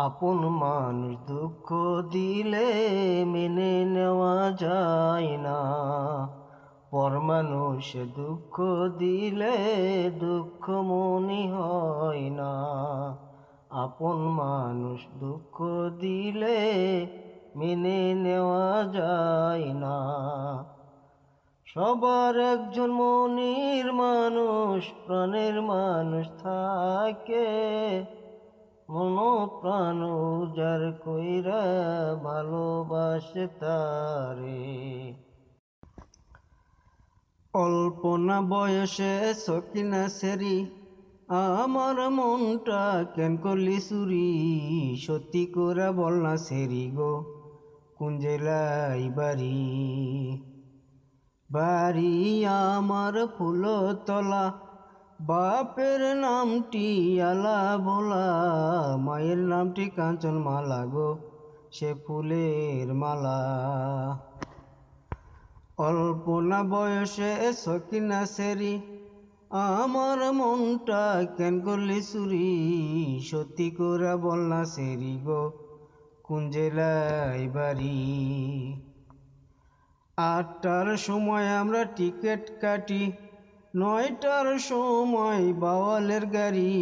আপন মানুষ দুঃখ দিলে মেনে নেওয়া যায় না, পর মানুষ দুঃখ দিলে দুঃখ মনে হয় না। আপন মানুষ দুঃখ দিলে মেনে নেওয়া যায় না। সবার একজন মনের মানুষ, প্রাণের মানুষ থাকে, মন প্রাণ উজার কইরা ভালোবাসে তারে। অল্পনা বয়সে সকিনা সেরি, আমার মনটা কেন করলি চুরি, সত্যি করে বল না সেরি গো, কোন জেলাই বাড়ি? বাড়ি আমার ফুলতলা, বাপের নামটি আলা বোলা, মায়ের নামটি কাঞ্চন মালা গো, সে ফুলের মালা। অল্পনা বয়সে সকিনা সেরি, আমার মনটা কেন করলি চুরি, সত্যি করে বল না সেরি গো, কোন জেলায় বাড়ি? 8টার সময় আমরা টিকিট কাটি, 9টার সময় বাওয়ালের গাড়ি।